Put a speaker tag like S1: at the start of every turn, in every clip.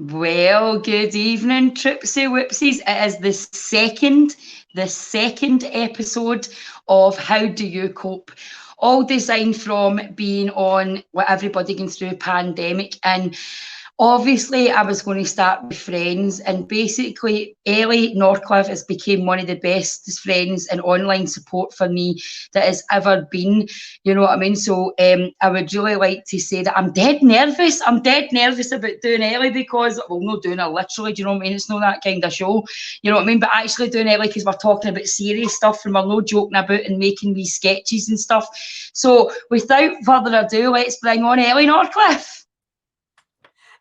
S1: Well, good evening, Tripsy Whipsies. It is the second episode of How Do You Cope? All designed from being on what everybody going through pandemic. And obviously, I was going to start with friends, and basically, Ellie Norcliffe has become one of the best friends and online support for me that has ever been. You know what I mean? So I would really like to say that I'm dead nervous. I'm dead nervous about doing Ellie because, well, not doing her literally. Do you know what I mean? It's not that kind of show. You know what I mean? But actually doing Ellie because we're talking about serious stuff and we're not joking about and making these sketches and stuff. So without further ado, let's bring on Ellie Norcliffe.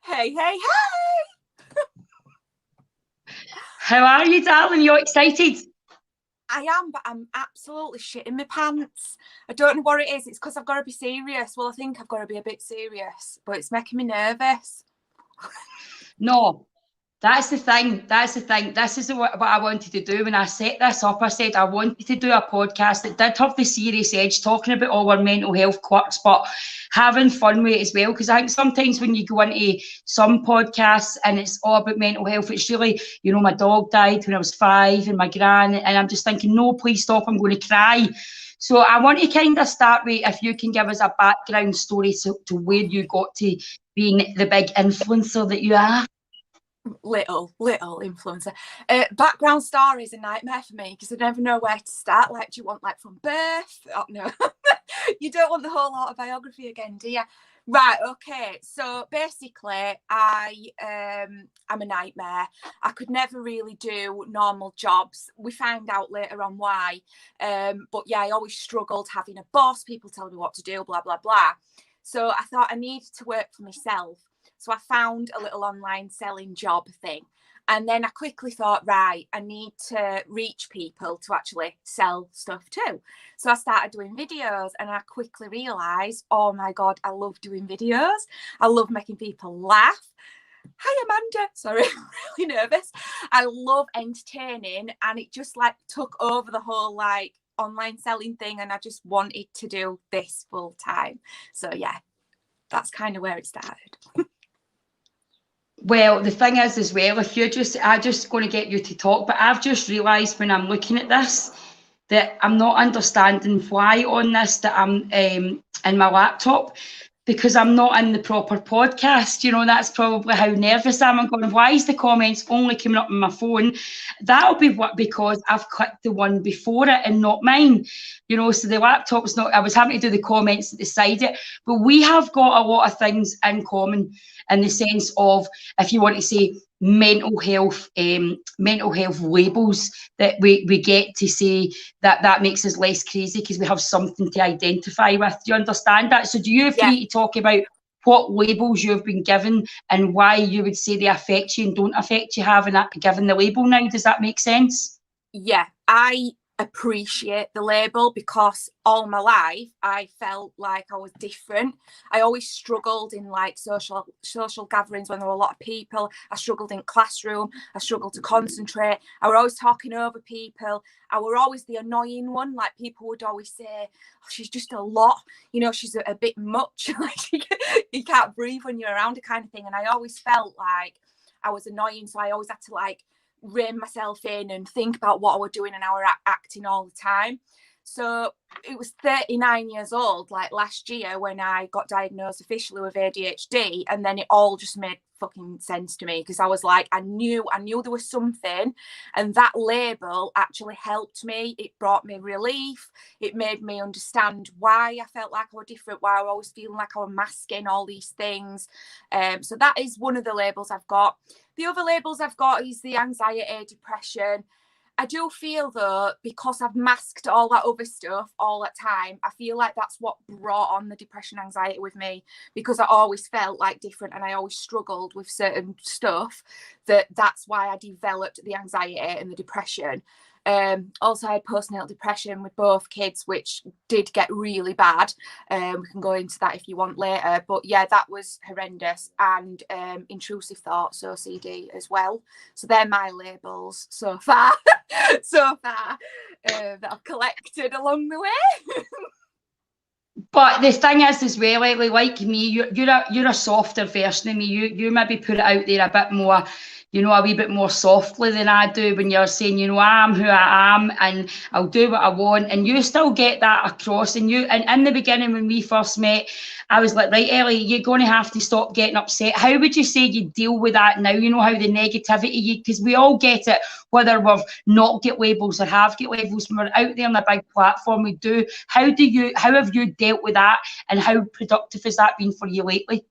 S2: Hey, hey, hey!
S1: How are you, darling? You excited?
S2: I am, but I'm absolutely shitting my pants. I don't know what it is. It's because I've got to be serious. Well, I think I've got to be a bit serious, but it's making me nervous.
S1: No, that's the thing. That's the thing. This is what I wanted to do when I set this up. I said I wanted to do a podcast that did have the serious edge, talking about all our mental health quirks, but having fun with it as well. Because I think sometimes when you go into some podcasts and it's all about mental health, it's really, you know, my dog died when I was 5 and my gran, and I'm just thinking, no, please stop, I'm going to cry. So I want to kind of start with, if you can give us a background story to where you got to being the big influencer that you are.
S2: Little influencer. Background story is a nightmare for me because I never know where to start. Like, do you want like from birth? Oh, no, you don't want the whole autobiography again, do you? Right, okay. So basically, I'm a nightmare. I could never really do normal jobs. We found out later on why. But yeah, I always struggled having a boss, people telling me what to do, blah, blah, blah. So I thought I needed to work for myself. So I found a little online selling job thing. And then I quickly thought, right, I need to reach people to actually sell stuff too. So I started doing videos and I quickly realised, oh my God, I love doing videos. I love making people laugh. Hi, Amanda. Sorry, I'm really nervous. I love entertaining, and it just like took over the whole like online selling thing, and I just wanted to do this full time. So yeah, that's kind of where it started.
S1: Well, the thing is as well, if I just going to get you to talk, but I've just realised when I'm looking at this that I'm not understanding why on this that I'm in my laptop, because I'm not in the proper podcast. You know, that's probably how nervous I am. I'm going, why is the comments only coming up on my phone? That'll be what, because I've clicked the one before it and not mine. You know, so the laptop's not, I was having to do the comments at the side of it. But we have got a lot of things in common in the sense of, if you want to say, mental health labels that we get to say that makes us less crazy because we have something to identify with. Do you understand that? So do you feel free to talk about what labels you've been given and why you would say they affect you and don't affect you having that given the label now? Does that make sense?
S2: Yeah, I appreciate the label because all my life I felt like I was different. I always struggled in like social gatherings when there were a lot of people. I struggled in classroom. I struggled to concentrate. I was always talking over people. I were always the annoying one. Like people would always say, oh, she's just a lot, you know, she's a bit much. Like you can't breathe when you're around her kind of thing. And I always felt like I was annoying. So I always had to like rein myself in and think about what I was doing and how I was acting all the time. So it was 39 years old, like last year, when I got diagnosed officially with ADHD, and then it all just made fucking sense to me because I was like, I knew there was something, and that label actually helped me. It brought me relief. It made me understand why I felt like I was different, why I was always feeling like I was masking all these things. So that is one of the labels I've got. The other labels I've got is the anxiety, depression. I do feel though, because I've masked all that other stuff all that time, I feel like that's what brought on the depression, anxiety with me, because I always felt like different and I always struggled with certain stuff. That's why I developed the anxiety and the depression. Also, I had postnatal depression with both kids, which did get really bad. We can go into that if you want later. But yeah, that was horrendous. And intrusive thoughts, OCD as well. So they're my labels so far, that I've collected along the way.
S1: But the thing is as well, Ellie, like me, you're a softer version of me. You maybe put it out there a bit more, you know, a wee bit more softly than I do when you're saying, you know, I'm who I am and I'll do what I want. And you still get that across. And in the beginning when we first met, I was like, right, Ellie, you're going to have to stop getting upset. How would you say you deal with that now? You know, how the negativity, because we all get it, whether we've not get labels or have get labels, when we're out there on a big platform, we do. How have you dealt with that, and how productive has that been for you lately?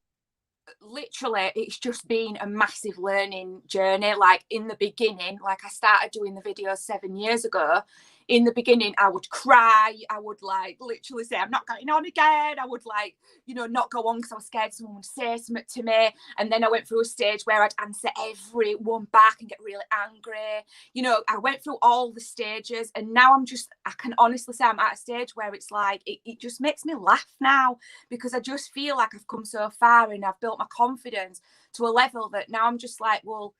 S2: Literally, it's just been a massive learning journey. Like in the beginning, like I started doing the videos 7 years ago. In the beginning, I would cry. I would like literally say, I'm not going on again. I would like, you know, not go on because I was scared someone would say something to me. And then I went through a stage where I'd answer everyone back and get really angry. You know, I went through all the stages, and now I can honestly say I'm at a stage where it's like, it just makes me laugh now, because I just feel like I've come so far and I've built my confidence to a level that now I'm just like, well,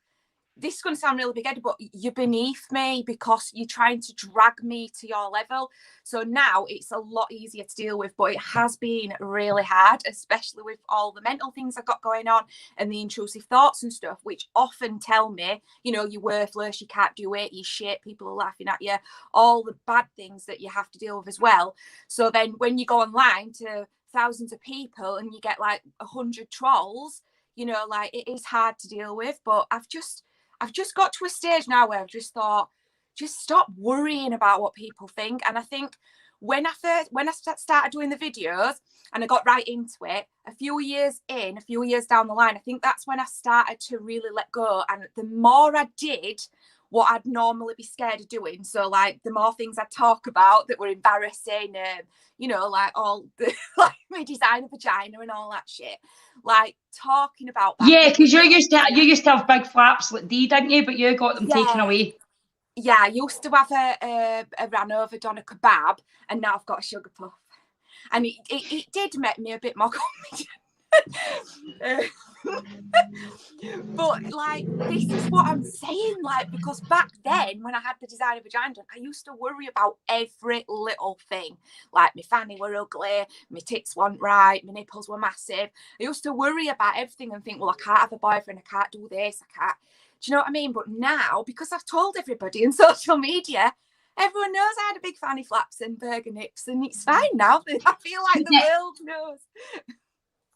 S2: this is going to sound really big-headed, but you're beneath me because you're trying to drag me to your level. So now it's a lot easier to deal with, but it has been really hard, especially with all the mental things I've got going on and the intrusive thoughts and stuff, which often tell me, you know, you're worthless, you can't do it, you're shit, people are laughing at you, all the bad things that you have to deal with as well. So then when you go online to thousands of people and you get like 100 trolls, you know, like it is hard to deal with. But I've just got to a stage now where I've just thought, just stop worrying about what people think. And I think when I started doing the videos and I got right into it, a few years down the line, I think that's when I started to really let go. And the more I did what I'd normally be scared of doing, so like the more things I'd talk about that were embarrassing, you know, like all the like my designer vagina and all that shit, like talking about that.
S1: Yeah, because you used to have big flaps like Dee, didn't you? But you got them taken away.
S2: Yeah, I used to have a ran over doner kebab, and now I've got a sugar puff, and it did make me a bit more confident. But like, this is what I'm saying, like, because back then when I had the designer vagina done, I used to worry about every little thing. Like my fanny were ugly, my tits weren't right, my nipples were massive. I used to worry about everything and think, well, I can't have a boyfriend, I can't do this, I can't. Do you know what I mean? But now, because I've told everybody in social media, everyone knows I had a big fanny flaps and burger nips, and it's fine now. I feel like the world knows.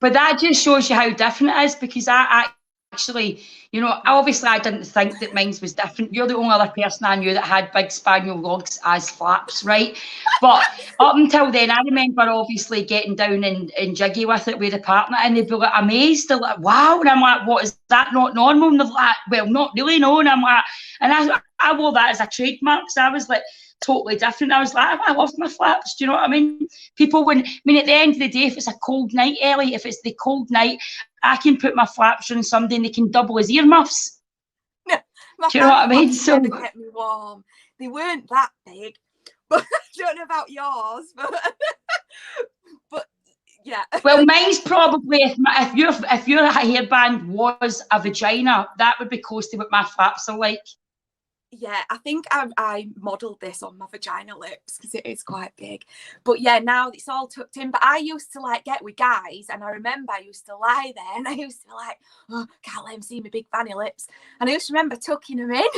S1: But that just shows you how different it is, because I actually, you know, obviously I didn't think that mine was different. You're the only other person I knew that had big spaniel legs as flaps, right? But up until then, I remember obviously getting down and jiggy with it with a partner, and they'd be like amazed. They're like, wow. And I'm like, what, is that not normal? And they're like, well, not really, no. And I'm like, and I wore that as a trademark. So I was like, totally different. I was like, I love my flaps. Do you know what I mean? People, at the end of the day, if it's a cold night, Ellie, if it's the cold night, I can put my flaps on somebody and they can double as earmuffs. Do you know what I mean?
S2: So they kept me warm. They weren't that big, but I don't know about yours, but yeah.
S1: Well, mine's probably, if your hairband was a vagina, that would be close to what my flaps are like.
S2: Yeah, I think I modelled this on my vagina lips because it is quite big. But yeah, now it's all tucked in. But I used to like get with guys, and I remember I used to lie there and I used to be like, oh, can't let him see my big fanny lips. And I used to remember tucking them in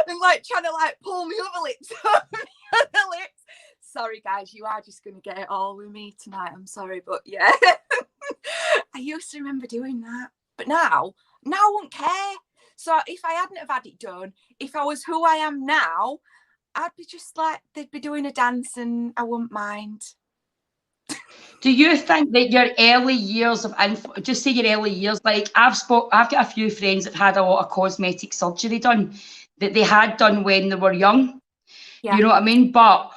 S2: and like trying to like pull my other lips over my other lips. Sorry guys, you are just going to get it all with me tonight. I'm sorry, but yeah. I used to remember doing that. But now I won't care. So if I hadn't have had it done, if I was who I am now, I'd be just like, they'd be doing a dance and I wouldn't mind.
S1: Do you think that your early years of just say your early years, like I've got a few friends that had a lot of cosmetic surgery done that they had done when they were young. Yeah. You know what I mean? But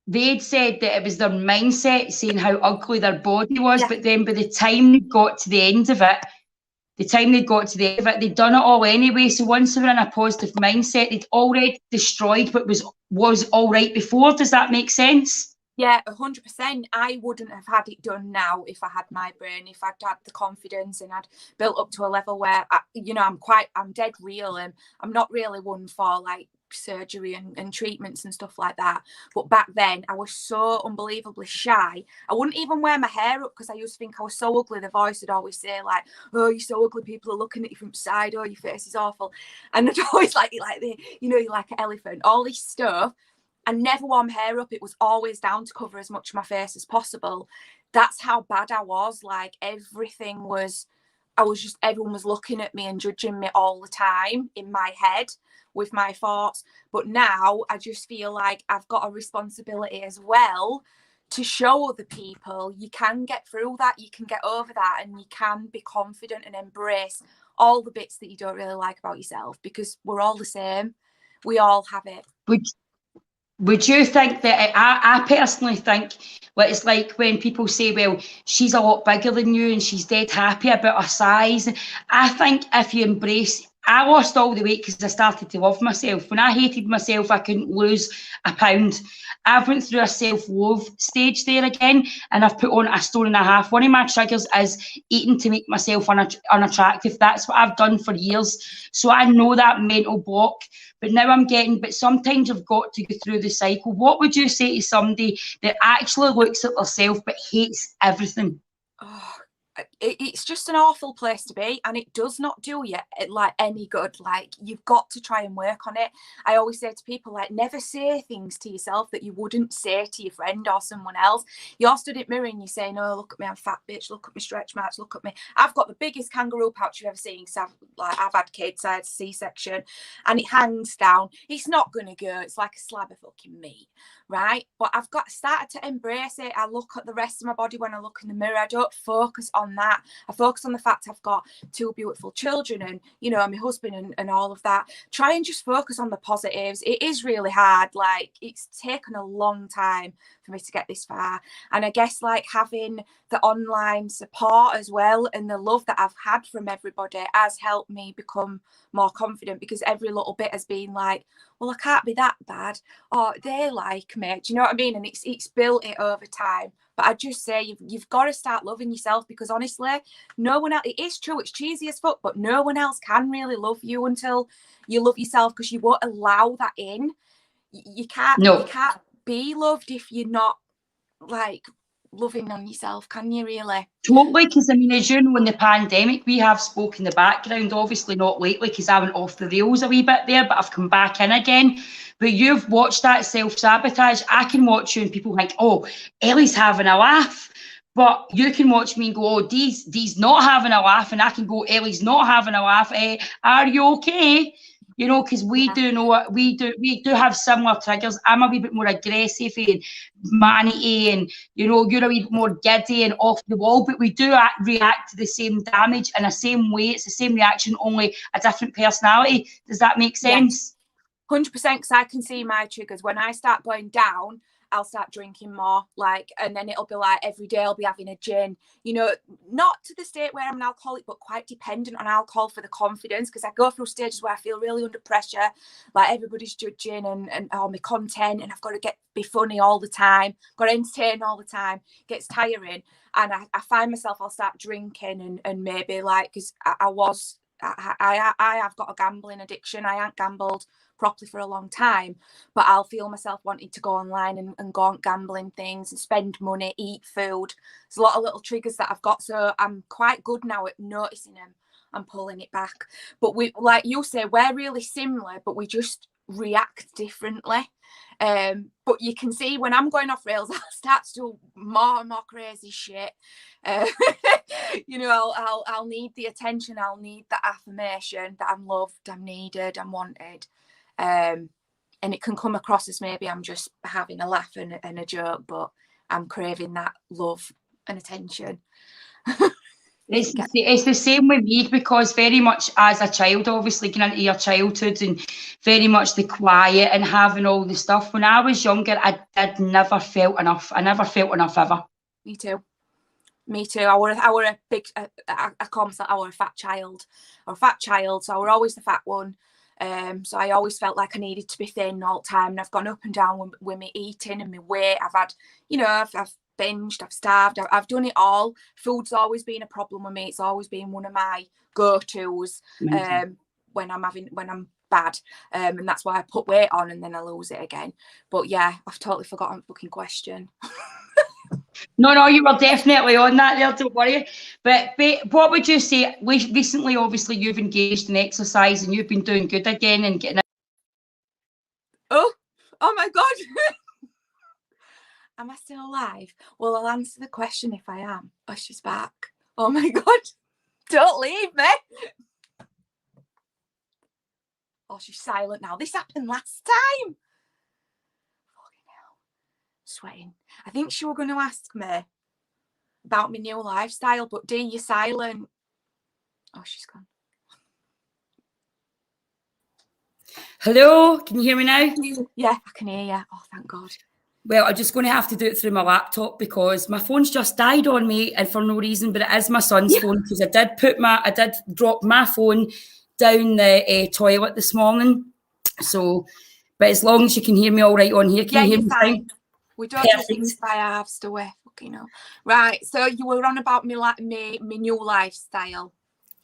S1: they'd said that it was their mindset saying how ugly their body was, yeah. But then by the time they got to the end of it, they'd done it all anyway. So once they were in a positive mindset, they'd already destroyed what was all right before. Does that make sense?
S2: Yeah, 100%. I wouldn't have had it done now if I had my brain, if I'd had the confidence and I'd built up to a level where, I'm dead real and I'm not really one for like surgery and treatments and stuff like that. But back then I was so unbelievably shy. I wouldn't even wear my hair up because I used to think I was so ugly. The voice would always say like, oh, you're so ugly, people are looking at you from the side, oh, your face is awful. And I'd always like the, you know, you're like an elephant, all this stuff. I never wore my hair up. It was always down to cover as much of my face as possible. That's how bad I was. Like everything was, everyone was looking at me and judging me all the time in my head with my thoughts. But now I just feel like I've got a responsibility as well to show other people you can get through that, you can get over that, and you can be confident and embrace all the bits that you don't really like about yourself, because we're all the same. We all have it.
S1: Would you think that, I personally think, well, it's like when people say, well, she's a lot bigger than you and she's dead happy about her size. I think if you embrace, I lost all the weight because I started to love myself. When I hated myself, I couldn't lose a pound. I went through a self-love stage there again, and I've put on a stone and a half. One of my triggers is eating to make myself unattractive. That's what I've done for years. So I know that mental block. But now I'm getting, but sometimes you've got to go through the cycle. What would you say to somebody that actually looks at themselves but hates everything?
S2: Oh, it's just an awful place to be, and it does not do you like any good. Like, you've got to try and work on it. I always say to people, like, never say things to yourself that you wouldn't say to your friend or someone else. You're stood at mirror and you're saying, oh, look at me, I'm fat bitch, look at me stretch marks, look at me, I've got the biggest kangaroo pouch you've ever seen, because I've had kids, I had a C-section, and it hangs down. It's not gonna go, it's like a slab of fucking meat, right? But I've got started to embrace it. I look at the rest of my body when I look in the mirror. I don't focus on that. I focus on the fact I've got 2 beautiful children and, you know, my husband and all of that. Try and just focus on the positives. It is really hard. Like, it's taken a long time for me to get this far. And I guess like having the online support as well and the love that I've had from everybody has helped me become more confident, because every little bit has been like, well, I can't be that bad, or they like me. Do you know what I mean? And it's built it over time. But I just say you've got to start loving yourself, because honestly, no one else, it is true, it's cheesy as fuck, but no one else can really love you until you love yourself, because you won't allow that in. You can't be loved if you're not like loving on yourself, can you really?
S1: Totally, because I mean, as you know, in the pandemic, we have spoke in the background, obviously not lately because I went off the rails a wee bit there, but I've come back in again. But you've watched that self-sabotage. I can watch you and people think, oh, Ellie's having a laugh. But you can watch me and go, oh, Dee's not having a laugh. And I can go, Ellie's not having a laugh. Are you okay? You know, because we do know what we do have similar triggers. I'm a wee bit more aggressive and manic, and you know, you're a wee bit more giddy and off the wall, but we do react to the same damage in the same way. It's the same reaction, only a different personality. Does that make sense?
S2: 100%, because I can see my triggers. When I start going down, I'll start drinking more, like, and then it'll be like every day I'll be having a gin, you know, not to the state where I'm an alcoholic, but quite dependent on alcohol for the confidence, because I go through stages where I feel really under pressure, like everybody's judging and all my content, and I've got to be funny all the time, got to entertain all the time, gets tiring, and I find myself, I'll start drinking and maybe like, because I have got a gambling addiction. I ain't gambled properly for a long time, but I'll feel myself wanting to go online and go on gambling things and spend money, eat food. There's a lot of little triggers that I've got, so I'm quite good now at noticing them and pulling it back. But we, like you say, we're really similar, but we just react differently. But you can see when I'm going off rails, I'll start to do more and more crazy shit. You know, I'll need the attention, I'll need the affirmation that I'm loved, I'm needed, I'm wanted. And it can come across as maybe I'm just having a laugh and a joke, but I'm craving that love and attention.
S1: It's the same with me, because very much as a child, obviously getting into your childhood and very much the quiet and having all the stuff. When I was younger, I never felt enough. I never felt enough ever.
S2: Me too. I were a big, I call myself, I were a fat child. So I were always the fat one. So I always felt like I needed to be thin all the time, and I've gone up and down with my eating and my weight. I've had, you know, I've binged, I've starved, I've done it all. Food's always been a problem with me. It's always been one of my go-tos when I'm bad. And that's why I put weight on and then I lose it again. But yeah, I've totally forgotten the fucking question.
S1: No, you were definitely on that there, don't worry. But what would you say, recently, obviously, you've engaged in exercise and you've been doing good again and getting...
S2: Oh my God. Am I still alive? Well, I'll answer the question if I am. Oh, she's back. Oh my God. Don't leave me. Oh, she's silent now. This happened last time. Fucking hell. Sweating. I think she were going to ask me about my new lifestyle, but Dee, you're silent. Oh, she's gone.
S1: Hello, can you hear me now?
S2: Yeah, I can hear you. Oh, thank God.
S1: Well, I'm just going to have to do it through my laptop because my phone's just died on me and for no reason, but it is my son's phone because I did drop my phone down the toilet this morning. So, but as long as you can hear me all right on here, can you hear me fine?
S2: We don't do things by halves, do we? Fucking hell. Right, so you were on about my new lifestyle.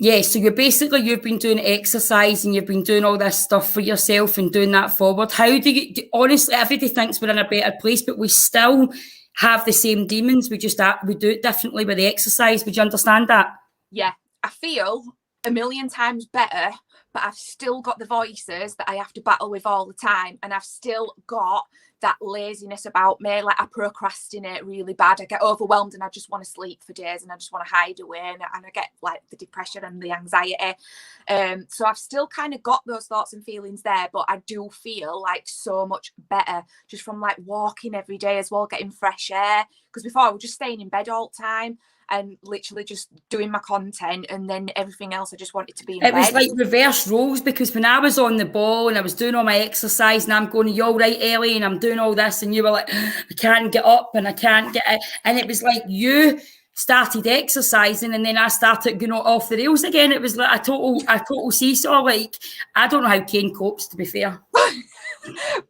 S1: Yeah, so you've been doing exercise and you've been doing all this stuff for yourself and doing that forward. How do you, honestly, everybody thinks we're in a better place, but we still have the same demons. We do it differently with the exercise. Would you understand that?
S2: Yeah, I feel a million times better, but I've still got the voices that I have to battle with all the time. And I've still got that laziness about me. Like I procrastinate really bad. I get overwhelmed and I just want to sleep for days and I just want to hide away and I get like the depression and the anxiety. So I've still kind of got those thoughts and feelings there, but I do feel like so much better just from like walking every day as well, getting fresh air. Because before I was just staying in bed all the time and literally just doing my content and then everything else I just wanted to be in bed. It
S1: was like reverse roles because when I was on the ball and I was doing all my exercise and I'm going, you all right, Ellie? And I'm doing all this and you were like, I can't get up and I can't get it. And it was like you started exercising and then I started going off the rails again. It was like a total seesaw. Like, I don't know how Kane copes, to be fair.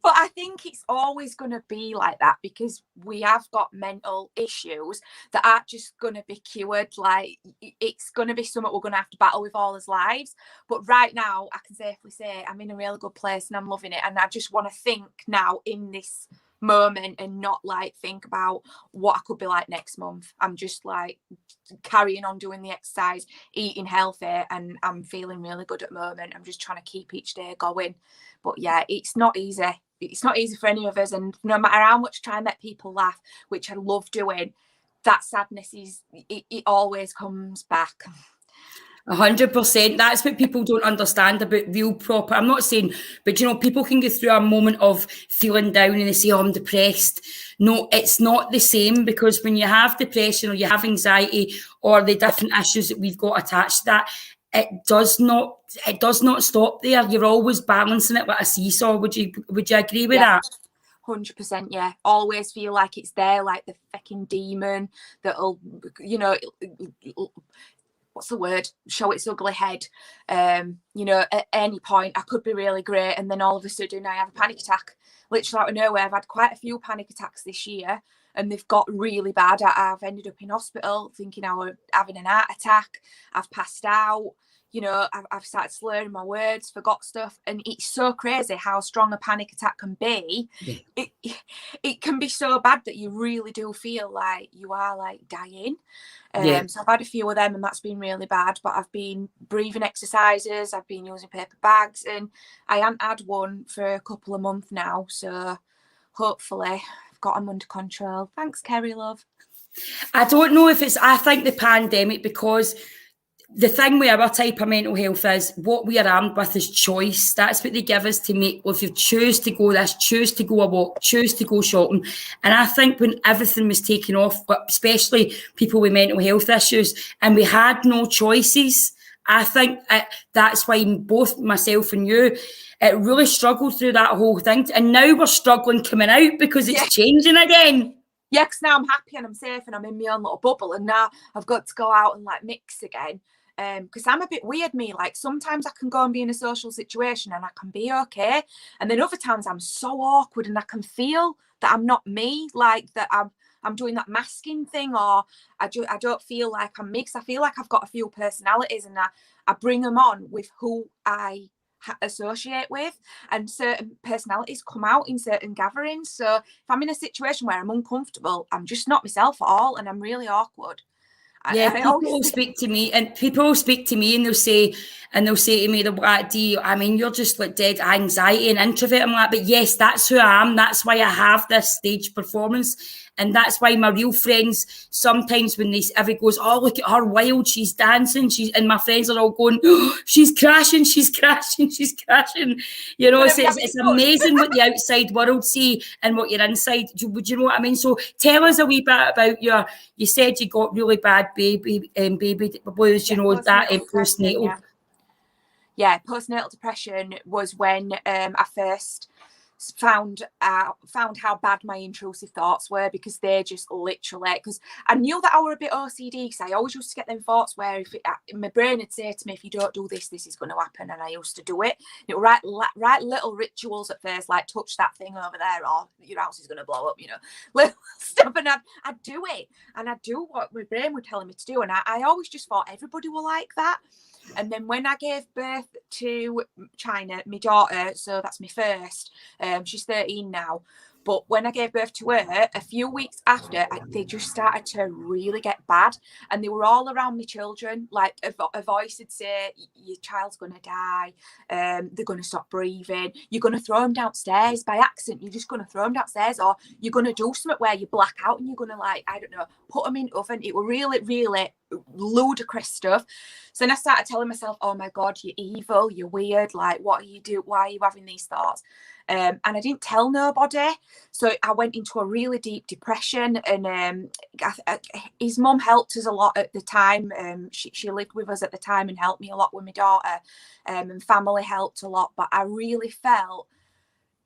S2: But I think it's always going to be like that because we have got mental issues that aren't just going to be cured. Like it's going to be something we're going to have to battle with all his lives. But right now, I can safely say I'm in a really good place and I'm loving it. And I just want to think now in this moment and not like think about what I could be like next month. I'm just like carrying on doing the exercise, eating healthy, and I'm feeling really good at the moment. I'm just trying to keep each day going. But yeah, it's not easy. It's not easy for any of us. And no matter how much I try and make people laugh, which I love doing, that sadness it always comes back.
S1: 100%. That's what people don't understand about real proper. I'm not saying, but people can go through a moment of feeling down and they say, oh, I'm depressed. No, it's not the same because when you have depression or you have anxiety or the different issues that we've got attached to that, it does not stop there. You're always balancing it like a seesaw. Would you agree with that?
S2: 100%, yeah. Always feel like it's there, like the fucking demon that'll, what's the word? Show its ugly head. At any point I could be really great and then all of a sudden I have a panic attack. Literally out of nowhere. I've had quite a few panic attacks this year and they've got really bad. I've ended up in hospital thinking I was having an heart attack. I've passed out. I've started slurring my words, forgot stuff. And it's so crazy how strong a panic attack can be. Yeah. It can be so bad that you really do feel like you are like dying. So I've had a few of them and that's been really bad. But I've been breathing exercises. I've been using paper bags and I haven't had one for a couple of months now. So hopefully I've got them under control. Thanks, Kerry, love.
S1: I don't know if I think the pandemic, because the thing with our type of mental health is what we are armed with is choice. That's what they give us to make. Well, if you choose to go this, choose to go a walk, choose to go shopping. And I think when everything was taken off, especially people with mental health issues, and we had no choices, I think that's why both myself and you, it really struggled through that whole thing. And now we're struggling coming out because it's changing again.
S2: Yeah, because now I'm happy and I'm safe and I'm in my own little bubble. And now I've got to go out and like mix again. Because I'm a bit weird, me. Like sometimes I can go and be in a social situation and I can be okay. And then other times I'm so awkward and I can feel that I'm not me, like that I'm doing that masking thing, or I don't feel like I'm me, because I feel like I've got a few personalities and I bring them on with who I associate with, and certain personalities come out in certain gatherings. So if I'm in a situation where I'm uncomfortable, I'm just not myself at all, and I'm really awkward.
S1: Yeah, people will speak to me, and they'll say to me, they'll be like, Dee, I mean, you're just like dead anxiety and introvert. I'm like, but yes, that's who I am. That's why I have this stage performance. And that's why my real friends, sometimes when everybody goes, oh, look at her wild, she's dancing, and my friends are all going, oh, she's crashing. You know, it's amazing what the outside world see and what you're inside. Would you know what I mean? So tell us a wee bit about you said you got really bad baby blues, you know, that postnatal.
S2: Yeah, postnatal depression was when I first found how bad my intrusive thoughts were, because they just literally, because I knew that I were a bit OCD, because I always used to get them thoughts where my brain would say to me, if you don't do this, this is going to happen, and I used to do it. It would write little rituals at first, like touch that thing over there, or your house is going to blow up, you know, little stuff, and I'd do it, and I'd do what my brain was telling me to do, and I always just thought everybody were like that. And then when I gave birth to China, my daughter, so that's my first, she's 13 now. But when I gave birth to her, a few weeks after, they just started to really get bad. And they were all around my children. Like a voice would say, your child's going to die. They're going to stop breathing. You're going to throw them downstairs by accident. You're just going to throw them downstairs. Or you're going to do something where you black out and you're going to, like, I don't know, put them in the oven. It were really, really ludicrous stuff. So then I started telling myself, oh my God, you're evil, you're weird. Like, what are you doing? Why are you having these thoughts? And I didn't tell nobody. So I went into a really deep depression, and his mum helped us a lot at the time. She lived with us at the time and helped me a lot with my daughter, and family helped a lot. But I really felt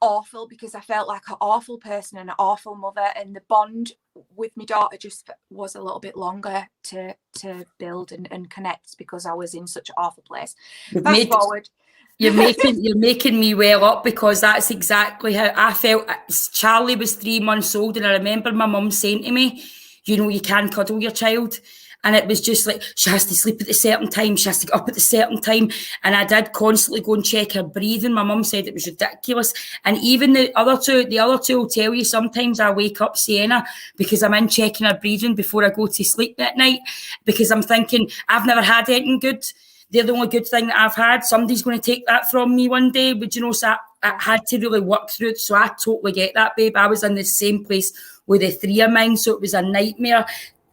S2: awful, because I felt like an awful person and an awful mother, and the bond with my daughter just was a little bit longer to build and connect, because I was in such an awful place. Fast forward.
S1: You're making me well up, because that's exactly how I felt. Charlie was 3 months old, and I remember my mum saying to me, you know, you can cuddle your child. And it was just like, she has to sleep at a certain time, she has to get up at a certain time. And I did constantly go and check her breathing. My mum said it was ridiculous. And even the other two will tell you, sometimes I wake up Sienna because I'm in checking her breathing before I go to sleep at night, because I'm thinking, I've never had anything good. They're the only good thing that I've had. Somebody's going to take that from me one day. But, you know, so I had to really work through it. So I totally get that, babe. I was in the same place with the three of mine. So it was a nightmare,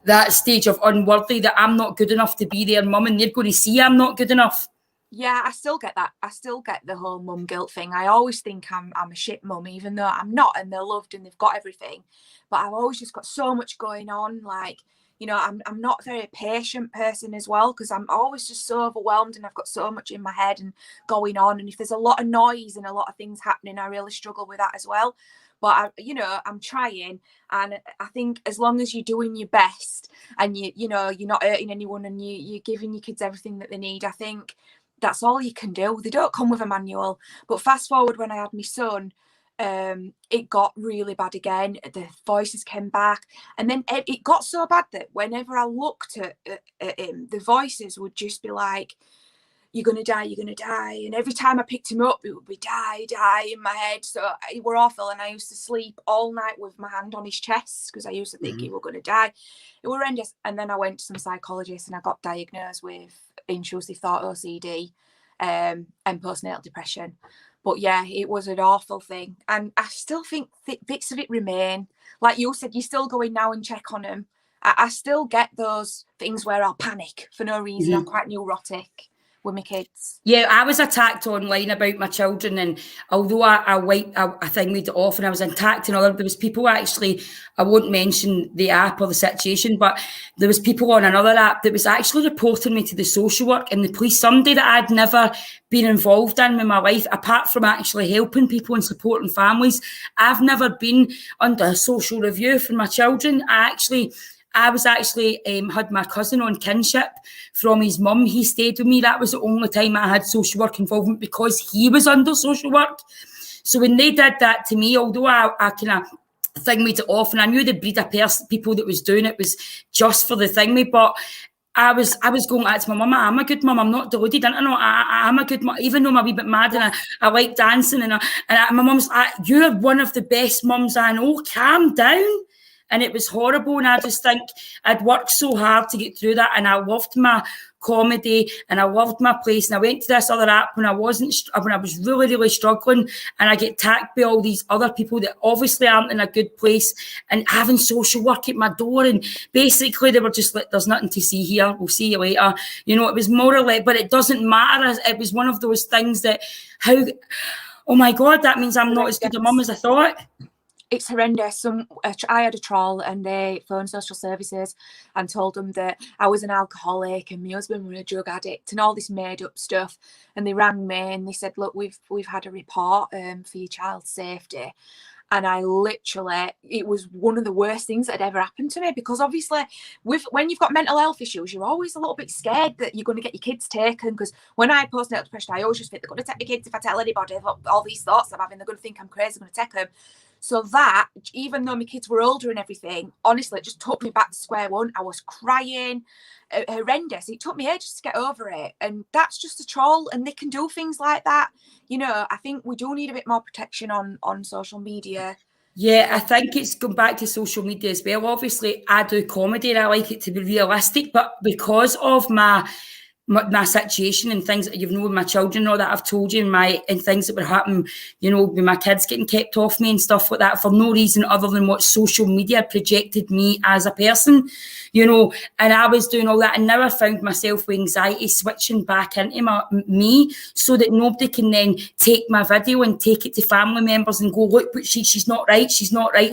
S1: that stage of unworthy, that I'm not good enough to be their mum, and they're going to see I'm not good enough.
S2: Yeah, I still get that. I still get the whole mum guilt thing. I always think I'm a shit mum, even though I'm not, and they're loved and they've got everything. But I've always just got so much going on. Like, you know, I'm not a very patient person as well, because I'm always just so overwhelmed, and I've got so much in my head and going on. And if there's a lot of noise and a lot of things happening, I really struggle with that as well. But I'm trying, and I think as long as you're doing your best, and you're not hurting anyone, and you're giving your kids everything that they need, I think that's all you can do. They don't come with a manual. But fast forward, when I had my son, it got really bad again. The voices came back, and then it got so bad that whenever I looked at him, the voices would just be like, you're gonna die, and every time I picked him up, it would be die in my head. So it were awful, and I used to sleep all night with my hand on his chest, because I used to think he were gonna die. It were horrendous. And then I went to some psychologists, and I got diagnosed with intrusive thought OCD, and postnatal depression. But yeah, it was an awful thing, and I still think bits of it remain. Like you said, you still go in now and check on them. I still get those things where I'll panic for no reason. I'm quite neurotic with my kids.
S1: Yeah, I was attacked online about my children, and although I think we'd often, I was attacked, and there was people actually, I won't mention the app or the situation, but there was people on another app that was actually reporting me to the social work and the police, somebody that I'd never been involved in my life, apart from actually helping people and supporting families. I've never been under a social review for my children. I was actually had my cousin on kinship from his mum. He stayed with me. That was the only time I had social work involvement, because he was under social work. So when they did that to me, although I kind of thingied it off, and I knew the breed of people that was doing it was just for the thingy, but I was going like to my mum, I'm a good mum, I'm not deluded, I know I'm a good mum, even though I'm a wee bit mad and I like dancing and my mum's like, you're one of the best mums I know, calm down. And it was horrible, and I just think I'd worked so hard to get through that, and I loved my comedy and I loved my place, and I went to this other app when I was really, really struggling, and I get tagged by all these other people that obviously aren't in a good place and having social work at my door, and basically they were just like, there's nothing to see here, we'll see you later. You know, it was more or less, but it doesn't matter. It was one of those things that, oh my God, that means I'm not as good a mum as I thought.
S2: It's horrendous. I had a troll and they phoned social services and told them that I was an alcoholic and my husband was a drug addict and all this made up stuff. And they rang me and they said, look, we've had a report for your child's safety. And I literally, it was one of the worst things that had ever happened to me, because obviously when you've got mental health issues, you're always a little bit scared that you're going to get your kids taken. Because when I had postnatal depression, I always just think they're going to take my kids if I tell anybody all these thoughts I'm having. They're going to think I'm crazy, I'm going to take them. So that, even though my kids were older and everything, honestly, it just took me back to square one. I was crying, horrendous. It took me ages to get over it. And that's just a troll, and they can do things like that. You know, I think we do need a bit more protection on social media.
S1: Yeah, I think it's gone back to social media as well. Obviously, I do comedy and I like it to be realistic, but because of my situation and things that you've known with my children, all that I've told you, and things that were happening, you know, with my kids getting kept off me and stuff like that for no reason other than what social media projected me as a person, you know, and I was doing all that, and now I found myself with anxiety switching back into me so that nobody can then take my video and take it to family members and go, look, but she's not right,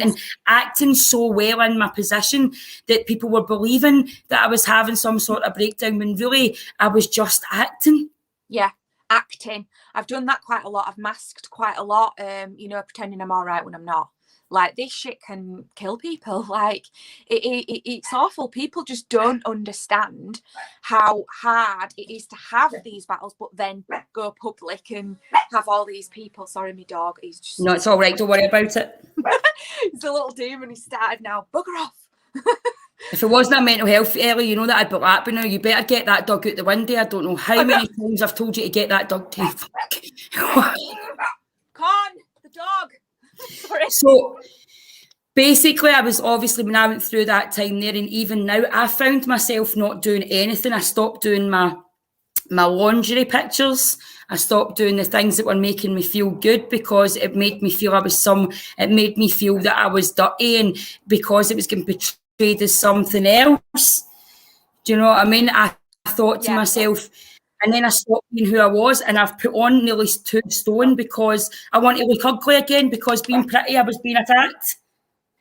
S1: and acting so well in my position that people were believing that I was having some sort of breakdown when really I was just acting.
S2: Yeah, acting. I've done that quite a lot. I've masked quite a lot, you know, pretending I'm all right when I'm not. Like, this shit can kill people. Like, it's awful. People just don't understand how hard it is to have these battles, but then go public and have all these people. Sorry, my dog. He's just...
S1: No, it's all right. Don't worry about it.
S2: He's a little demon. He started now. Bugger off.
S1: If it wasn't a mental health, Ellie, you know that I'd be laughing now. You better get that dog out the window. I don't know how many times I've told you to get that dog to
S2: Con, the dog. Sorry.
S1: So basically, I was obviously, when I went through that time there, and even now, I found myself not doing anything. I stopped doing my lingerie pictures. I stopped doing the things that were making me feel good, because it made me feel it made me feel that I was dirty, and because it was getting portrayed as something else. Do you know what I mean? I thought to myself, and then I stopped being who I was, and I've put on nearly 2 stone because I want to look ugly again, because being pretty, I was being attacked.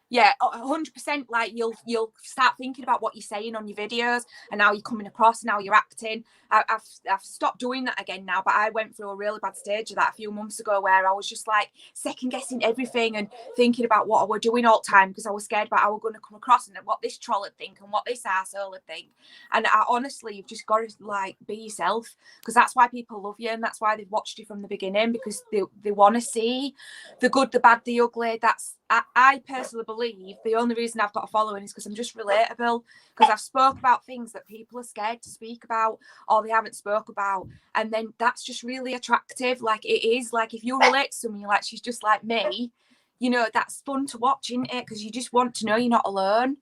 S2: Yeah, 100%. Like, you'll start thinking about what you're saying on your videos and how you're coming across and how you're acting. I've stopped doing that again now, but I went through a really bad stage of that a few months ago, where I was just like second guessing everything and thinking about what I were doing all the time, because I was scared about how we're going to come across and what this troll would think and what this arsehole would think. And honestly, you've just got to like be yourself, because that's why people love you, and that's why they've watched you from the beginning, because they want to see the good, the bad, the ugly. I personally believe the only reason I've got a following is because I'm just relatable, because I've spoke about things that people are scared to speak about or they haven't spoke about, and then that's just really attractive. Like, it is, like, if you relate to someone, you're like, she's just like me, you know, that's fun to watch, isn't it? Because you just want to know you're not alone.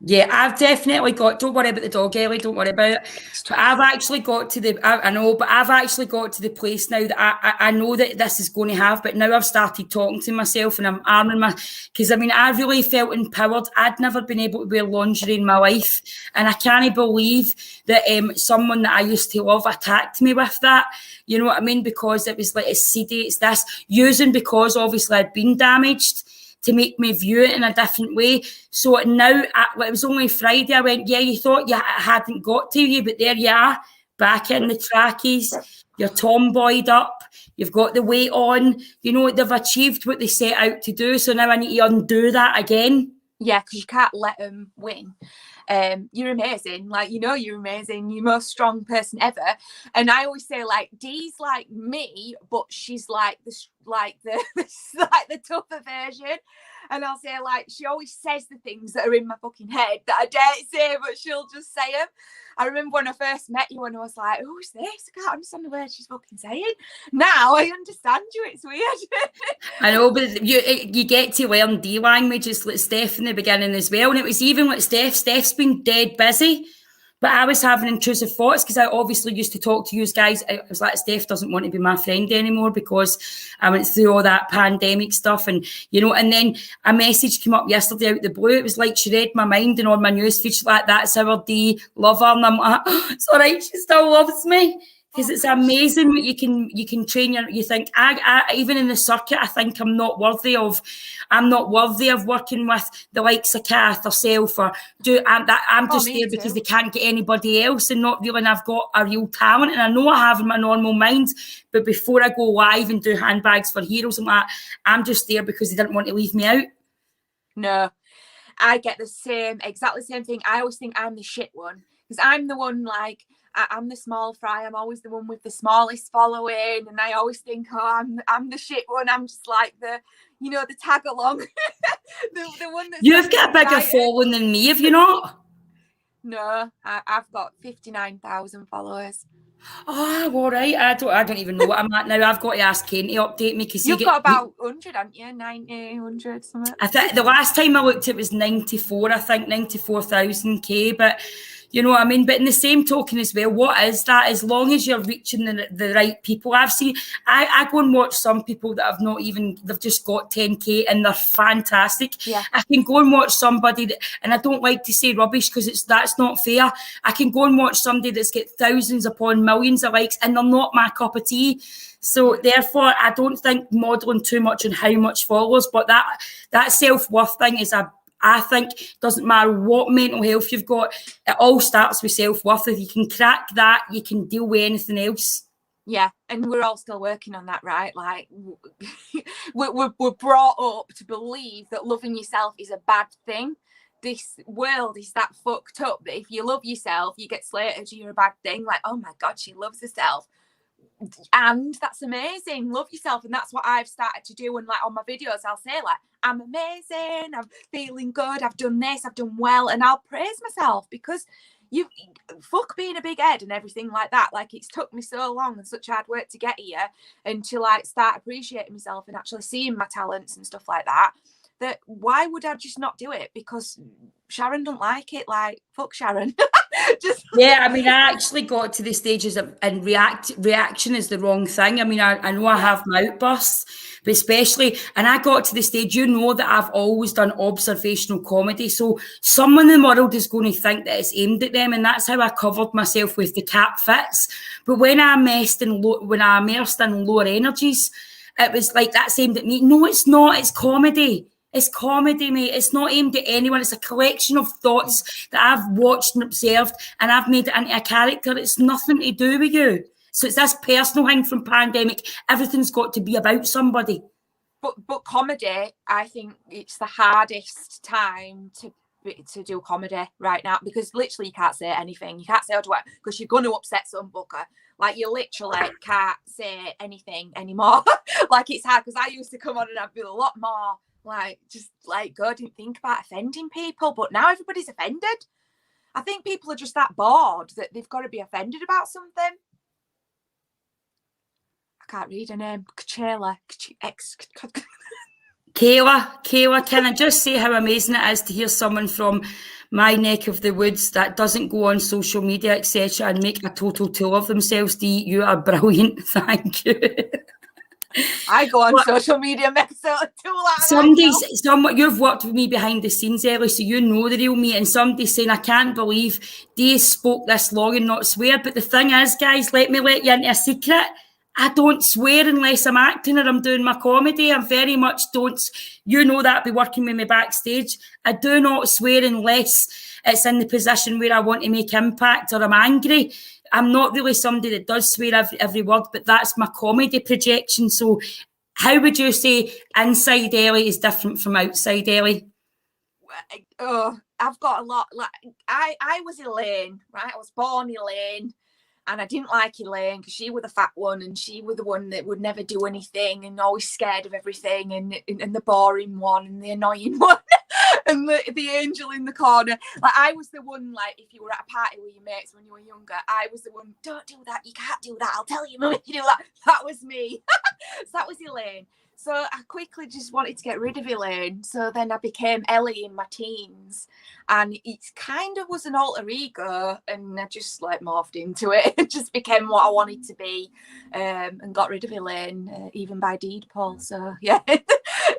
S1: Yeah, I've definitely got, don't worry about the dog, Ellie, don't worry about it. But I've actually got to I've actually got to the place now that I know that this is going to have, but now I've started talking to myself and I'm arming because I mean, I really felt empowered. I'd never been able to wear lingerie in my life. And I can't believe that someone that I used to love attacked me with that. You know what I mean? Because it was like, it's seedy, it's this, using because obviously I'd been damaged to make me view it in a different way. So now, it was only Friday, I went, yeah, you thought you hadn't got to you, but there you are, back in the trackies, you're tomboyed up, you've got the weight on, you know, they've achieved what they set out to do, so now I need to undo that again.
S2: Yeah, because you can't let them win. You're amazing. Like, you know, you're amazing. You're the most strong person ever. And I always say, like, Dee's like me, but she's like the tougher version. And I'll say, like, she always says the things that are in my fucking head that I dare say, but she'll just say them. I remember when I first met you and I was like, who's this? I can't understand the words she's fucking saying. Now I understand you. It's weird.
S1: I know, but you get to learn D language. It's like Steph in the beginning as well. And it was even like Steph's been dead busy. But I was having intrusive thoughts because I obviously used to talk to you guys. I was like, Steph doesn't want to be my friend anymore because I went through all that pandemic stuff. And, you know, and then a message came up yesterday out the blue. It was like she read my mind and on my newsfeed. She's like, that's our D, love her. And I'm like, oh, it's all right, she still loves me. Because it's amazing what you can train you think I even in the circuit I think I'm not worthy of working with the likes of Kath or Self or I'm just there because they can't get anybody else and not feeling I've got a real talent, and I know I have in my normal mind, but before I go live and do handbags for heroes and that, I'm just there because they didn't want to leave me out.
S2: No, I get exactly the same thing. I always think I'm the shit one because I'm the one like I'm the small fry. I'm always the one with the smallest following, and I always think, oh, I'm the shit one. I'm just like the tag along, the one that's.
S1: You've got a bigger following than me, have you not?
S2: No, I've got 59,000 followers.
S1: Oh, all right. I don't even know what I'm at now. I've got to ask Kane to update me because
S2: you've got about 100, haven't you? 90, 100, something.
S1: I think the last time I looked, it was 94. I think 94,000 but. You know what I mean? But in the same token as well, what is that? As long as you're reaching the right people. I've seen, I go and watch some people that have not even, they've just got 10K and they're fantastic.
S2: Yeah.
S1: I can go and watch somebody that, and I don't like to say rubbish because that's not fair. I can go and watch somebody that's got thousands upon millions of likes and they're not my cup of tea. So therefore, I don't think modelling too much on how much followers, but that self-worth thing is I think doesn't matter what mental health you've got, it all starts with self-worth. If you can crack that, you can deal with anything else.
S2: Yeah, and we're all still working on that, right? Like, we're brought up to believe that loving yourself is a bad thing. This world is that fucked up that if you love yourself, you get slated, you're a bad thing. Like, oh my God, she loves herself. And that's amazing. Love yourself. And that's what I've started to do. And like on my videos, I'll say like, I'm amazing. I'm feeling good. I've done this. I've done well. And I'll praise myself because you fuck being a big head and everything like that. Like it's took me so long and such hard work to get here and to like start appreciating myself and actually seeing my talents and stuff like that. That why would I just not do it? Because Sharon don't like it. Like, fuck Sharon.
S1: Yeah, I mean, I actually got to the stages of, and reaction is the wrong thing. I mean, I know I have my outbursts, but especially, and I got to the stage, you know, that I've always done observational comedy. So someone in the world is going to think that it's aimed at them. And that's how I covered myself with the cap fits. But when I immersed in lower energies, it was like that's aimed at me. No, it's not. It's comedy. It's comedy, mate. It's not aimed at anyone. It's a collection of thoughts that I've watched and observed, and I've made it into a character. It's nothing to do with you. So it's this personal thing from pandemic. Everything's got to be about somebody.
S2: But comedy, I think it's the hardest time to do comedy right now because literally you can't say anything. You can't say because you're going to upset some booker. Like you literally can't say anything anymore. Like it's hard because I used to come on and I'd be a lot more like just like go, didn't think about offending people, but now everybody's offended. I think people are just that bored that they've got to be offended about something. I can't read her name. Kayla,
S1: can I just say how amazing it is to hear someone from my neck of the woods that doesn't go on social media, etc., and make a total tool of themselves. Dee, you are brilliant. Thank you.
S2: I go on social media, make a tool
S1: out you've worked with me behind the scenes, Ellie, so you know the real me. And somebody's saying, I can't believe Dee spoke this long and not swear. But the thing is, guys, let me let you into a secret. I don't swear unless I'm acting or I'm doing my comedy. I very much don't. You know that, be working with me backstage. I do not swear unless it's in the position where I want to make impact or I'm angry. I'm not really somebody that does swear every word, but that's my comedy projection. So how would you say inside Ellie is different from outside Ellie?
S2: Oh, I've got a lot. Like I was Elaine, right? I was born Elaine. And I didn't like Elaine because she was the fat one and she was the one that would never do anything and always scared of everything and the boring one and the annoying one. and the angel in the corner. Like, I was the one, like, if you were at a party with your mates when you were younger, I was the one, don't do that, you can't do that, I'll tell you when you do that. That was me. So that was Elaine. So I quickly just wanted to get rid of Elaine. So then I became Ellie in my teens. And it kind of was an alter ego. And I just like morphed into it. It just became what I wanted to be. And got rid of Elaine, even by deed, Paul. So yeah.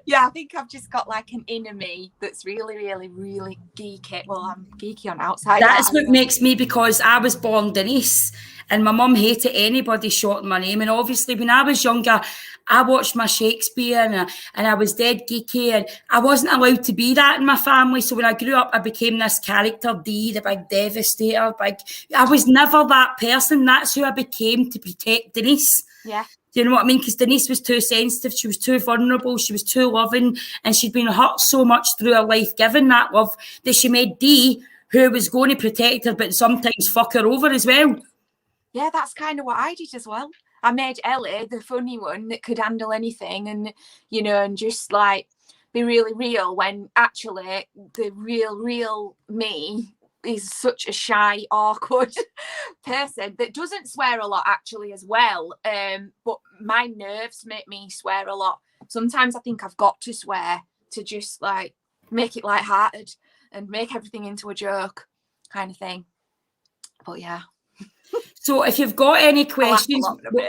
S2: Yeah, I think I've just got like an inner me that's really, really, really geeky. Well, I'm geeky on outside.
S1: That's what makes me, because I was born Denise and my mum hated anybody shorting my name. And obviously when I was younger, I watched my Shakespeare and I was dead geeky, and I wasn't allowed to be that in my family. So when I grew up, I became this character, Dee, the big devastator. I was never that person. That's who I became to protect Denise.
S2: Yeah.
S1: Do you know what I mean? Because Denise was too sensitive, she was too vulnerable, she was too loving, and she'd been hurt so much through her life, giving that love, that she made Dee, who was going to protect her, but sometimes fuck her over as well.
S2: Yeah, that's kind of what I did as well. I made Ellie the funny one that could handle anything, and, you know, and just like be really real, when actually the real me is such a shy, awkward person that doesn't swear a lot actually as well. But my nerves make me swear a lot. Sometimes I think I've got to swear to just like make it lighthearted and make everything into a joke kind of thing. But yeah.
S1: So if you've got any questions,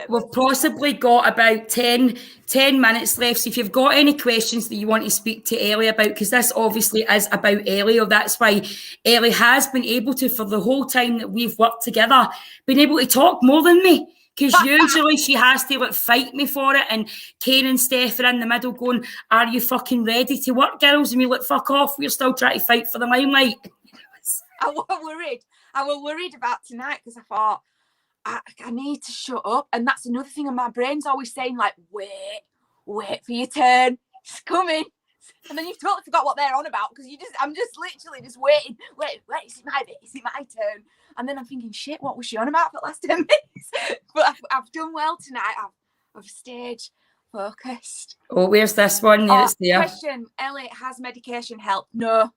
S1: we've possibly got about 10 minutes left. So if you've got any questions that you want to speak to Ellie about, because this obviously is about Ellie, or that's why Ellie has been able to, for the whole time that we've worked together, been able to talk more than me. Because usually she has to like fight me for it, and Kane and Steph are in the middle going, are you fucking ready to work, girls? And we like, fuck off, we're still trying to fight for the limelight.
S2: I was worried about tonight, because I thought, I need to shut up. And that's another thing, and my brain's always saying like, wait for your turn, it's coming. And then you've totally forgot what they're on about, because I'm just literally just waiting. Wait, is it my bit? Is it my turn? And then I'm thinking, shit, what was she on about for the last 10 minutes? But I've done well tonight. I've stayed focused.
S1: Oh, where's this one? It's there.
S2: Question, Ellie, has medication helped? No.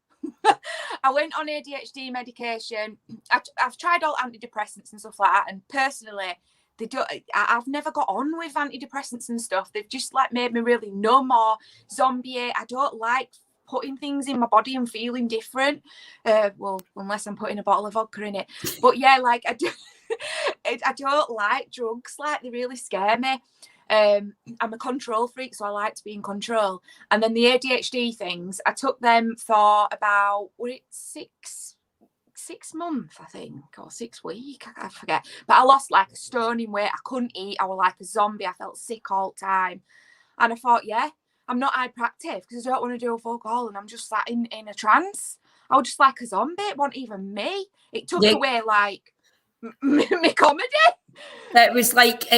S2: I went on ADHD medication. I've tried all antidepressants and stuff like that, and personally, I've never got on with antidepressants and stuff. They've just like made me really numb or zombie. I don't like putting things in my body and feeling different. Well, unless I'm putting a bottle of vodka in it. But yeah, like I don't like drugs. Like, they really scare me. I'm a control freak, so I like to be in control. And then the ADHD things, I took them for about 6 months, I think, or 6 weeks, I forget. But I lost like a stone in weight. I couldn't eat. I was like a zombie. I felt sick all the time. And I thought, yeah, I'm not hyperactive because I don't want to do a fuck all, and I'm just sat in a trance. I was just like a zombie. It wasn't even me. It took away like my comedy.
S1: It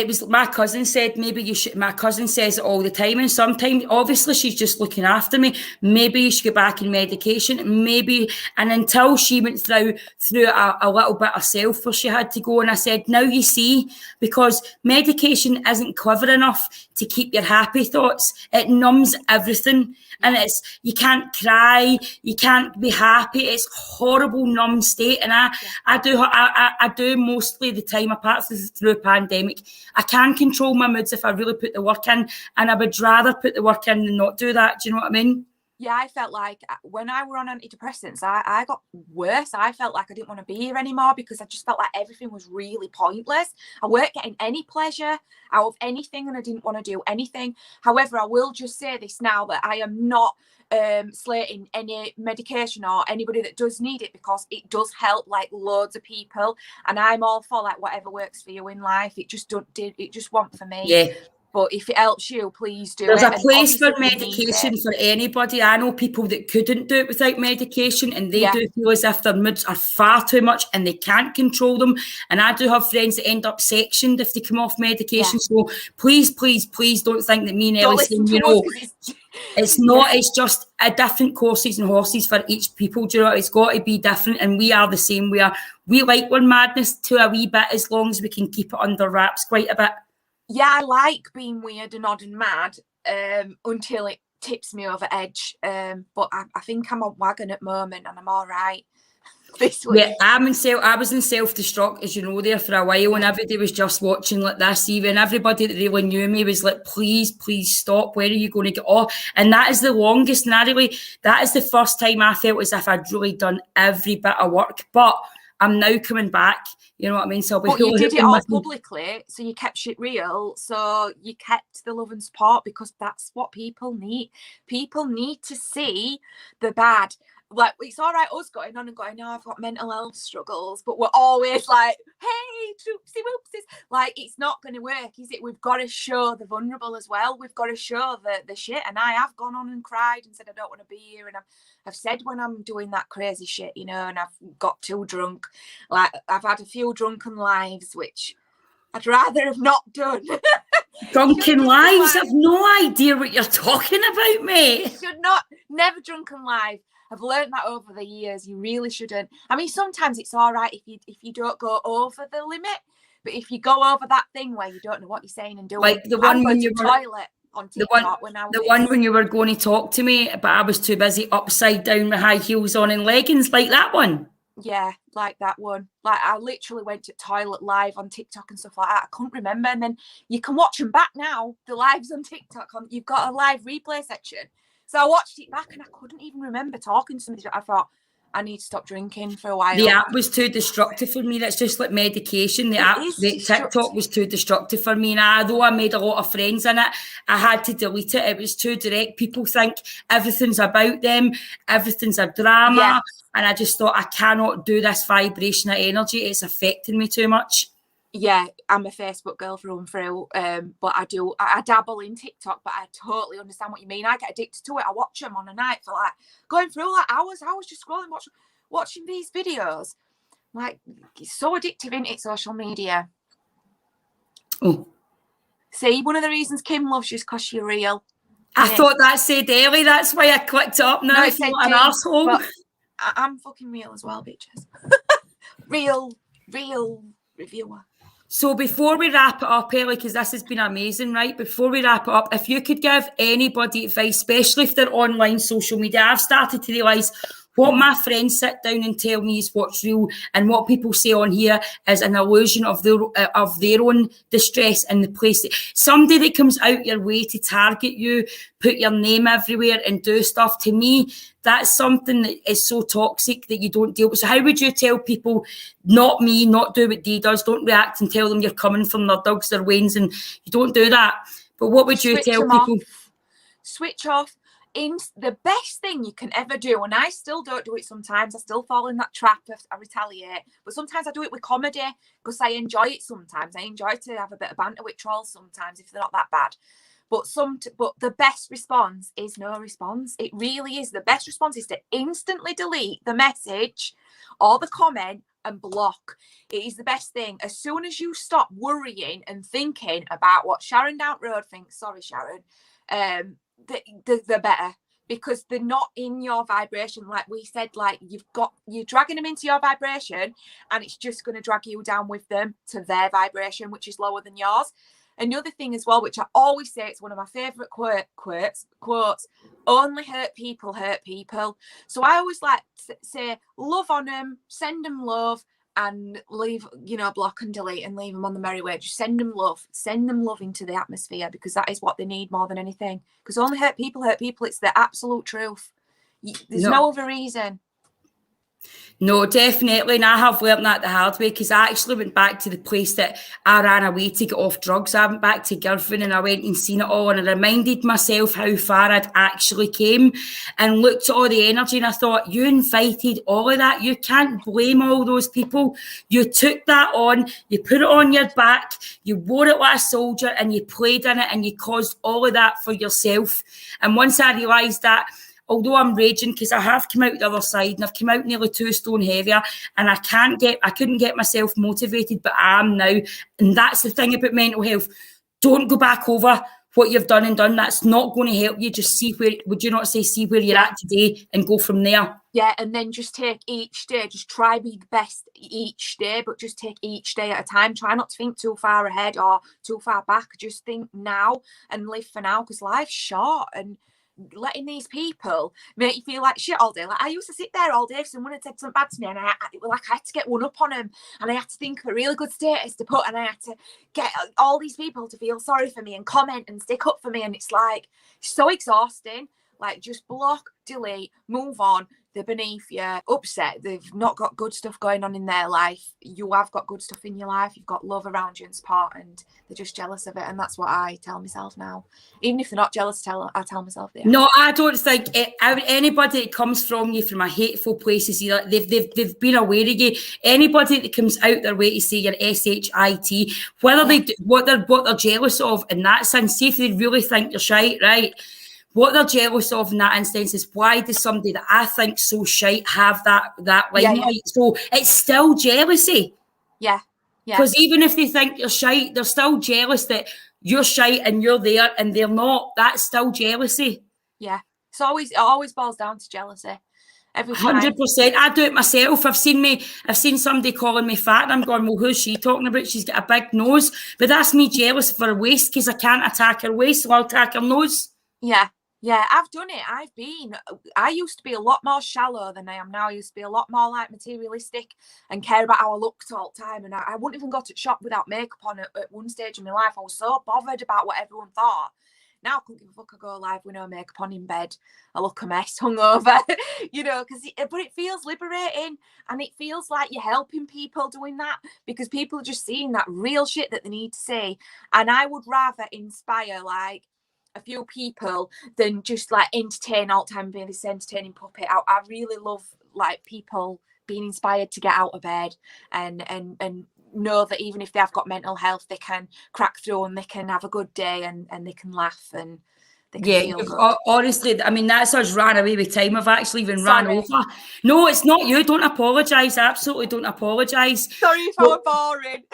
S1: was my cousin said, maybe you should, my cousin says it all the time, and sometimes obviously she's just looking after me, maybe you should go back in medication, maybe. And until she went through a little bit herself where she had to go, and I said, now you see, because medication isn't clever enough to keep your happy thoughts. It numbs everything, and you can't cry, you can't be happy. It's horrible numb state. And I do mostly the time, apart from through a pandemic, I can control my moods if I really put the work in, and I would rather put the work in than not do that. Do you know what I mean?
S2: Yeah, I felt like when I were on antidepressants, I got worse. I felt like I didn't want to be here anymore, because I just felt like everything was really pointless. I weren't getting any pleasure out of anything, and I didn't want to do anything. However, I will just say this now, that I am not slating any medication or anybody that does need it, because it does help like loads of people, and I'm all for like whatever works for you in life. It just wasn't for me.
S1: Yeah.
S2: But if it helps you, please do
S1: There's
S2: it.
S1: a place for medication for anybody. I know people that couldn't do it without medication, and they do feel as if their moods are far too much and they can't control them. And I do have friends that end up sectioned if they come off medication. So please don't think that me and Ellie saying, it's not, it's just a different courses and horses for each people. Do you know, it's got to be different, and we are the same. We like our madness to a wee bit, as long as we can keep it under wraps quite a bit.
S2: Yeah, I like being weird and odd and mad until it tips me over edge. But I think I'm on wagon at the moment and I'm all right this week.
S1: Yeah, I was in self-destruct, as you know, there for a while, and everybody was just watching like this. Even everybody that really knew me was like, please stop. When are you going to get off? And that is the longest. And that is the first time I felt as if I'd really done every bit of work. But I'm now coming back. You know what I mean? So
S2: but you did it all publicly, so you kept shit real. So you kept the love and support, because that's what people need. People need to see the bad. Like, it's all right us going on and going, oh, I've got mental health struggles, but we're always like, hey, troopsy whoopsies. Like, it's not going to work, is it? We've got to show the vulnerable as well. We've got to show the shit. And I have gone on and cried and said I don't want to be here. And I've said when I'm doing that crazy shit, you know, and I've got too drunk. Like, I've had a few drunken lives, which I'd rather have not done.
S1: Drunken lives? I've no idea what you're talking about, mate.
S2: Should not, never drunken live. I've learned that over the years. You really shouldn't. I mean, sometimes it's all right if you don't go over the limit, but if you go over that thing where you don't know what you're saying and doing,
S1: like the one when you were
S2: toilet on TikTok
S1: the one when you were going to talk to me, but I was too busy upside down with high heels on and leggings, like that one.
S2: Yeah, like that one. Like, I literally went to toilet live on TikTok and stuff like that. I couldn't remember. And then you can watch them back now. The lives on TikTok, you've got a live replay section. So I watched it back and I couldn't even remember talking to somebody. I thought, I need to stop drinking for a while.
S1: The app was too destructive for me. That's just like medication. The TikTok was too destructive for me. And although I made a lot of friends in it, I had to delete it. It was too direct. People think everything's about them. Everything's a drama. Yeah. And I just thought, I cannot do this vibration of energy. It's affecting me too much.
S2: Yeah, I'm a Facebook girl through and through, but I dabble in TikTok, but I totally understand what you mean. I get addicted to it. I watch them on a night for like going through like hours, just scrolling, watching these videos. Like, it's so addictive, isn't it, social media?
S1: Oh.
S2: See, one of the reasons Kim loves you is because you're real.
S1: I thought that said Ellie, that's why I clicked it up now.
S2: No, it said
S1: an arsehole.
S2: I'm fucking real as well, bitches. real reviewer.
S1: So before we wrap it up, Ellie, because this has been amazing, right? Before we wrap it up, if you could give anybody advice, especially if they're online social media, I've started to realise what my friends sit down and tell me is what's real, and what people say on here is an illusion of their own distress in the place. Somebody that comes out your way to target you, put your name everywhere and do stuff, to me, that's something that is so toxic that you don't deal with. So how would you tell people, not me, not do what Dee does, don't react and tell them you're coming from their dogs, their wains, and you don't do that. But what would you tell people?
S2: Switch off. The best thing you can ever do, and I still don't do it sometimes, I still fall in that trap if I retaliate, but sometimes I do it with comedy because I enjoy it sometimes. I enjoy to have a bit of banter with trolls sometimes if they're not that bad. But the best response is no response. It really is. The best response is to instantly delete the message or the comment and block. It is the best thing. As soon as you stop worrying and thinking about what Sharon down road thinks, sorry Sharon, the better, because they're not in your vibration. Like we said, like you're dragging them into your vibration, and it's just going to drag you down with them to their vibration, which is lower than yours. Another thing as well, which I always say, it's one of my favorite quotes, only hurt people hurt people. So I always like to say, love on them, send them love, and leave, block and delete and leave them on the merry way. Just send them love into the atmosphere, because that is what they need more than anything. Because only hurt people hurt people. It's the absolute truth. There's no other reason.
S1: No, definitely. And I have learned that the hard way, because I actually went back to the place that I ran away to get off drugs. I went back to Girvan and I went and seen it all, and I reminded myself how far I'd actually came, and looked at all the energy, and I thought, you invited all of that. You can't blame all those people. You took that on, you put it on your back, you wore it like a soldier, and you played in it, and you caused all of that for yourself. And once I realised that, although I'm raging, because I have come out the other side and I've come out nearly 2 stone heavier, and I couldn't get myself motivated, but I am now. And that's the thing about mental health. Don't go back over what you've done and done. That's not going to help you. Just see where you're at today and go from there.
S2: Yeah, and then just take each day. Just try be the best each day, but just take each day at a time. Try not to think too far ahead or too far back. Just think now and live for now, because life's short, and letting these people make you feel like shit all day. Like, I used to sit there all day if someone had said something bad to me, and I had to get one up on them, and I had to think of a really good status to put, and I had to get all these people to feel sorry for me and comment and stick up for me, and it's like so exhausting. Like, just block, delete, move on. They're beneath you, upset. They've not got good stuff going on in their life. You have got good stuff in your life. You've got love around you and support, and they're just jealous of it. And that's what I tell myself now. Even if they're not jealous, I tell myself they are.
S1: No, I don't think anybody that comes from you from a hateful place is either they've been aware of you. Anybody that comes out their way to say you're SHIT, whether they do, what they're jealous of in that sense. See if they really think you're shite, right? What they're jealous of in that instance is, why does somebody that I think so shite have that limelight? Yeah. So it's still jealousy.
S2: Yeah.
S1: Because even if they think you're shite, they're still jealous that you're shite and you're there and they're not. That's still jealousy.
S2: Yeah. It always boils down to jealousy.
S1: 100%. I do it myself. I've seen somebody calling me fat, and I'm going, well, who's she talking about? She's got a big nose. But that's me jealous for her waist, because I can't attack her waist, so I'll attack her nose.
S2: Yeah, I've done it. I used to be a lot more shallow than I am now. I used to be a lot more like materialistic and care about how I looked all the time. And I wouldn't even go to shop without makeup on at one stage in my life. I was so bothered about what everyone thought. Now I couldn't give a fuck. I go live with no makeup on in bed. I look a mess, hungover, but it feels liberating, and it feels like you're helping people doing that, because people are just seeing that real shit that they need to see. And I would rather inspire like a few people than just like entertain all the time, being this entertaining puppet. I really love like people being inspired to get out of bed and know that even if they have got mental health, they can crack through and they can have a good day and they can laugh and they can feel good.
S1: Honestly, I mean, that's us ran away with time. I've actually even ran over. No, it's not you. Don't apologise. Absolutely don't apologise.
S2: Sorry if I was boring.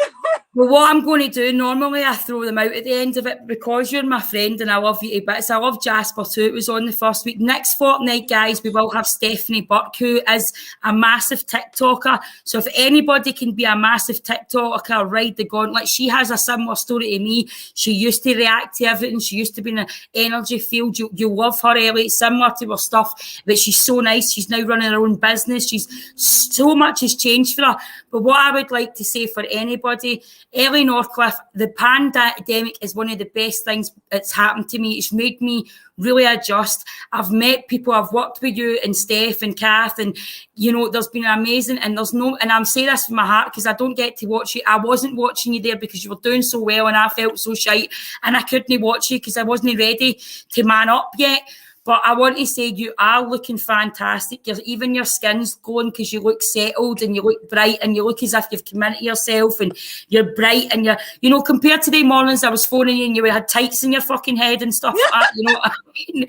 S1: Well, what I'm going to do, normally I throw them out at the end of it, because you're my friend and I love you to bits. I love Jasper too. It was on the first week. Next fortnight, guys, we will have Stephanie Burke, who is a massive TikToker. So if anybody can be a massive TikToker, ride the gauntlet. She has a similar story to me. She used to react to everything. She used to be in an energy field. You love her, Ellie. It's similar to her stuff, but she's so nice. She's now running her own business. So much has changed for her. But what I would like to say for anybody, Ellie Norcliffe, the pandemic is one of the best things that's happened to me. It's made me really adjust. I've met people, I've worked with you and Steph and Kath, and there's been amazing, and I'm saying this from my heart because I don't get to watch you. I wasn't watching you there because you were doing so well and I felt so shite, and I couldn't watch you because I wasn't ready to man up yet. But I want to say you are looking fantastic. Even your skin's glowing because you look settled and you look bright and you look as if you've committed yourself and you're bright and you're, compared to the mornings I was phoning you and you had tights in your fucking head and stuff like that, you know what I mean?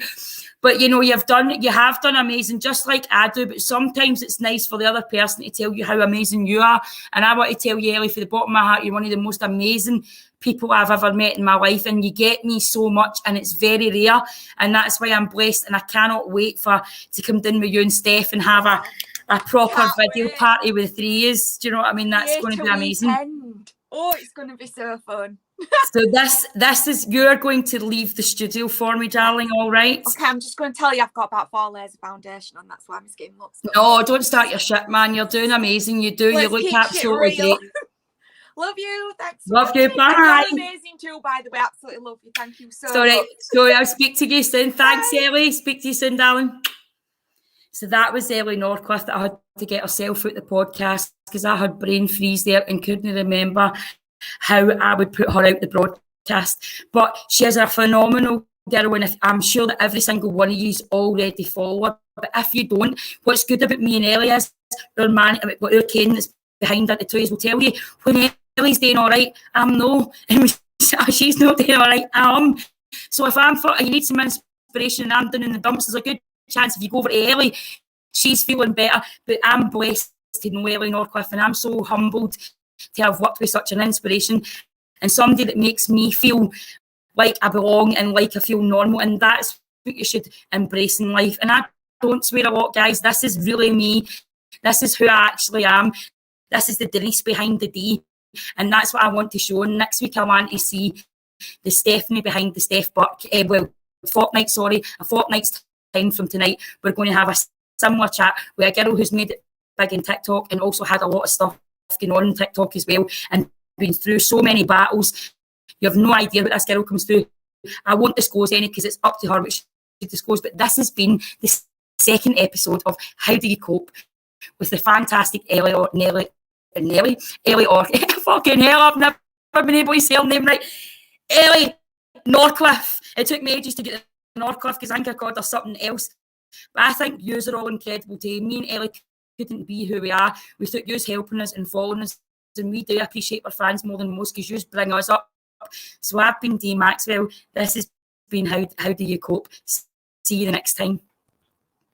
S1: But, you have done amazing, just like I do. But sometimes it's nice for the other person to tell you how amazing you are. And I want to tell you, Ellie, from the bottom of my heart, you're one of the most amazing people I've ever met in my life. And you get me so much, and it's very rare. And that's why I'm blessed. And I cannot wait to come down with you and Steph and have a proper video party with 3 years. Do you know what I mean? That's going to be amazing.
S2: Weekend. Oh, it's going to be so fun.
S1: So this is, you're going to leave the studio for me, darling, all right?
S2: Okay, I'm just going to tell you I've got about 4 layers of foundation on. That's why I'm getting lots of
S1: No, don't start your shit, man. You're doing amazing. You do. You look absolutely great.
S2: Love you. Thanks.
S1: Love you. Bye.
S2: You're amazing too, by the way. Absolutely love you. Thank you so much.
S1: Sorry, I'll speak to you soon. Thanks, Ellie. Speak to you soon, darling. So that was Ellie Norcliffe that I had to get herself out the podcast because I had brain freeze there and couldn't remember how I would put her out the broadcast. But she is a phenomenal girl, and I'm sure that every single one of you already follow her. But if you don't, what's good about me and Ellie is our Ken that's behind her, the two will tell you when Ellie's doing all right, I'm no, and she's not doing all right, I'm. So if you need some inspiration and I'm down in the dumps, there's a good chance if you go over to Ellie, she's feeling better. But I'm blessed to know Ellie Norcliffe, and I'm so humbled to have worked with such an inspiration and somebody that makes me feel like I belong and like I feel normal. And that's what you should embrace in life. And I don't swear a lot, guys. This is really me. This is who I actually am. This is the Denise behind the D. And that's what I want to show. And next week I want to see the Stephanie behind the Steph Burke. a fortnight's time from tonight, we're going to have a similar chat with a girl who's made it big in TikTok and also had a lot of stuff going on in TikTok as well and been through so many battles. You have no idea what this girl comes through. I won't disclose any because it's up to her what she disclose, but this has been the second episode of How Do You Cope with the fantastic Ellie fucking hell, I've never been able to say her name right. Ellie Norcliffe. It took me ages to get the Norcliffe because I think I called her something else. But I think yous are all incredible too. Me and Ellie couldn't be who we are without yous helping us and following us. And we do appreciate our fans more than most because yous bring us up. So I've been Dee Maxwell. This has been How Do You Cope? See you the next time.